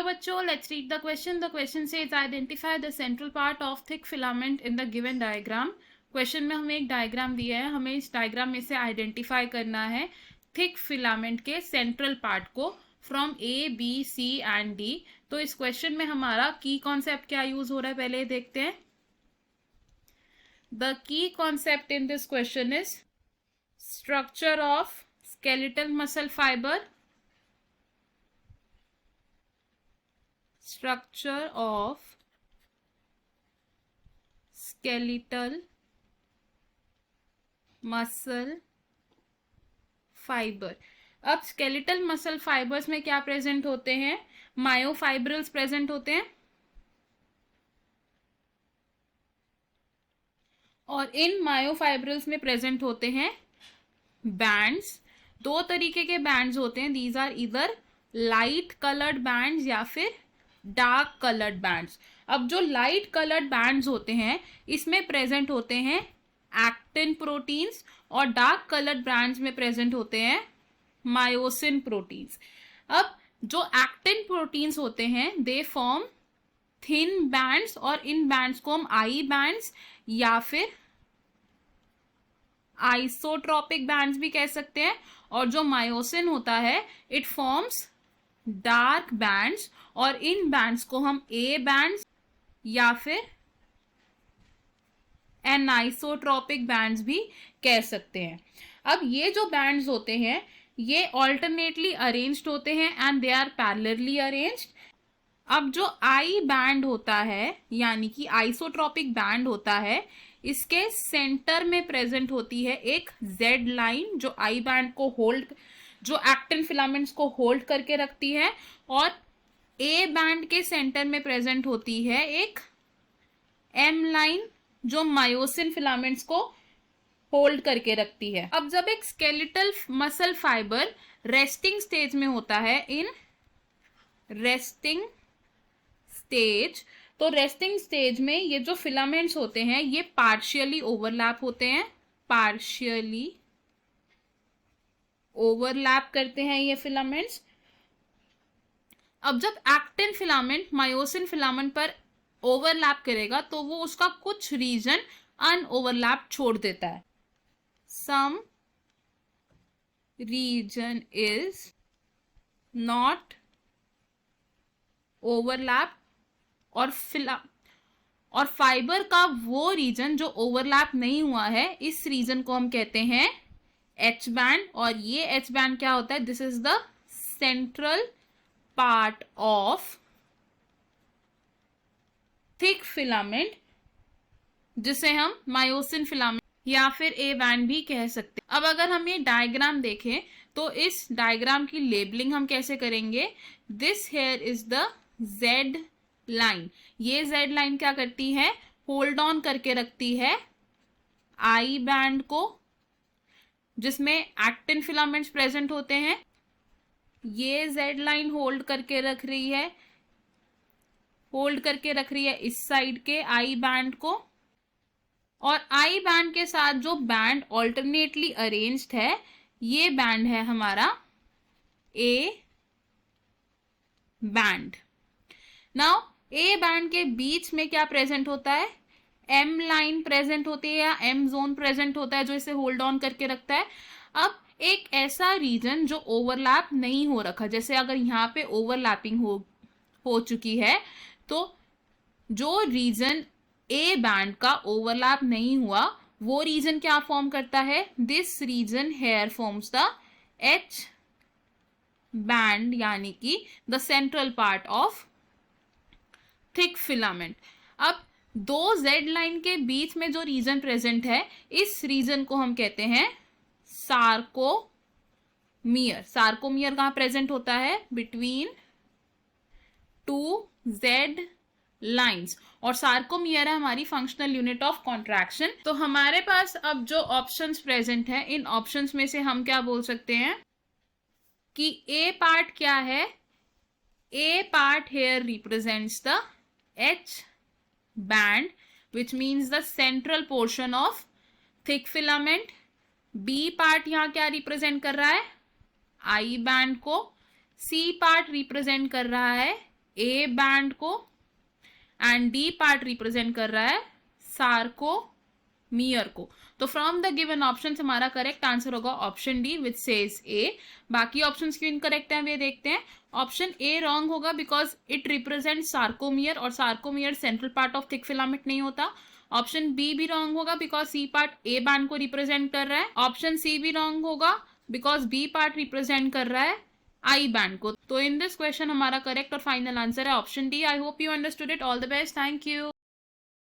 चलो बच्चों, let's read the question. The question says identify the central part of thick filament in the given diagram. Question में हमें एक diagram दिया है, हमें इस डायग्राम में से आइडेंटिफाई करना है थिक फिलामेंट के सेंट्रल पार्ट को from A B C and D. तो इस क्वेश्चन में हमारा की कॉन्सेप्ट क्या यूज हो रहा है पहले देखते हैं. The key concept in this question is structure of skeletal muscle fiber, structure of skeletal muscle fiber. अब skeletal muscle fibers में क्या प्रेजेंट होते हैं? मायोफाइब्रिल्स प्रेजेंट होते हैं और इन मायोफाइब्रिल्स में प्रेजेंट होते हैं बैंड्स. दो तरीके के बैंड्स होते हैं. दीज आर इधर लाइट कलर्ड बैंड्स या फिर डार्क कलर्ड बैंड्स. अब जो लाइट कलर्ड बैंड्स होते हैं इसमें प्रेजेंट होते हैं एक्टिन प्रोटीन्स और डार्क कलर्ड बैंड्स में प्रेजेंट होते हैं मायोसिन प्रोटीन्स. अब जो एक्टिन प्रोटीन्स होते हैं दे फॉर्म थिन बैंड्स और इन बैंड्स को हम आई बैंड्स या फिर आइसोट्रॉपिक बैंड्स भी कह सकते हैं. और जो मायोसिन होता है इट फॉर्म्स डार्क बैंड्स और इन बैंड्स को हम ए बैंड्स या फिर एनाइसोट्रॉपिक बैंड्स भी कह सकते हैं. अब ये जो बैंड्स होते हैं ये ऑल्टरनेटली अरेंज्ड होते हैं and they are parallelly arranged. अब जो आई बैंड होता है यानी कि आइसोट्रॉपिक बैंड होता है इसके सेंटर में प्रेजेंट होती है एक जेड लाइन जो आई बैंड को होल्ड, जो एक्टिन फिलामेंट्स को होल्ड करके रखती है. और ए बैंड के सेंटर में प्रेजेंट होती है एक एम लाइन जो मायोसिन फिलामेंट्स को होल्ड करके रखती है. अब जब एक skeletal muscle fibre resting stage में होता है, इन रेस्टिंग स्टेज, तो रेस्टिंग स्टेज में ये जो फिलामेंट्स होते हैं ये पार्शियली ओवरलैप होते हैं, पार्शियली ओवरलैप करते हैं ये फिलामेंट्स. अब जब एक्टिन फिलामेंट मायोसिन फिलामेंट पर ओवरलैप करेगा तो वो उसका कुछ रीजन अनओवरलैप छोड़ देता है. Some region is not overlap और फाइबर का वो रीजन जो ओवरलैप नहीं हुआ है इस रीजन को हम कहते हैं एच बैंड. और ये एच बैंड क्या होता है? This is the central part of thick filament जिसे हम मायोसिन फिलामेंट या फिर ए बैंड भी कह सकते हैं. अब अगर हम ये डायग्राम देखें तो इस डायग्राम की लेबलिंग हम कैसे करेंगे? This here is the Z line. ये जेड लाइन क्या करती है? होल्ड ऑन करके रखती है आई बैंड को जिसमें एक्टिन फिलामेंट्स प्रेजेंट होते हैं. ये जेड लाइन होल्ड करके रख रही है इस साइड के आई बैंड को. और आई बैंड के साथ जो बैंड ऑल्टरनेटली अरेंज्ड है ये बैंड है हमारा A band. Now A band के बीच में क्या प्रेजेंट होता है? एम लाइन प्रेजेंट होती है या एम जोन प्रेजेंट होता है जो इसे होल्ड ऑन करके रखता है. अब एक ऐसा रीजन जो ओवरलैप नहीं हो रखा, जैसे अगर यहाँ पे ओवरलैपिंग हो चुकी है तो जो रीजन ए बैंड का ओवरलैप नहीं हुआ वो रीजन क्या फॉर्म करता है? This region here forms the H band यानी कि the central part of thick filament. अब दो जेड लाइन के बीच में जो रीजन प्रेजेंट है इस रीजन को हम कहते हैं सार्कोमियर. सार्कोमियर कहां प्रेजेंट होता है? Between two Z lines. और सार्कोमियर है हमारी फंक्शनल यूनिट ऑफ कॉन्ट्रैक्शन. तो हमारे पास अब जो ऑप्शंस प्रेजेंट है इन ऑप्शंस में से हम क्या बोल सकते हैं कि ए पार्ट क्या है? A part here represents the H band which means the central portion of thick filament. B part यहाँ क्या रिप्रेजेंट कर रहा है? I band को. C part रिप्रेजेंट कर रहा है ए बैंड को एंड डी पार्ट रिप्रेजेंट कर रहा है सार्कोमियर को। तो फ्रॉम द गिवन ऑप्शन हमारा करेक्ट आंसर होगा option D which says A. बाकी ऑप्शंस क्यों इनकरेक्ट हैं वे देखते हैं। ऑप्शन ए रॉन्ग होगा बिकॉज इट रिप्रेजेंट सार्कोमियर और sarcomere central part of thick filament नहीं होता। ऑप्शन बी भी रॉन्ग होगा because C part A band को रिप्रेजेंट कर रहा है। ऑप्शन सी भी रॉन्ग होगा बिकॉज बी पार्ट रिप्रेजेंट कर रहा है आई बैंड को। तो इन दिस क्वेश्चन हमारा करेक्ट और फाइनल आंसर है option D. I hope you understood it. All the best. Thank you.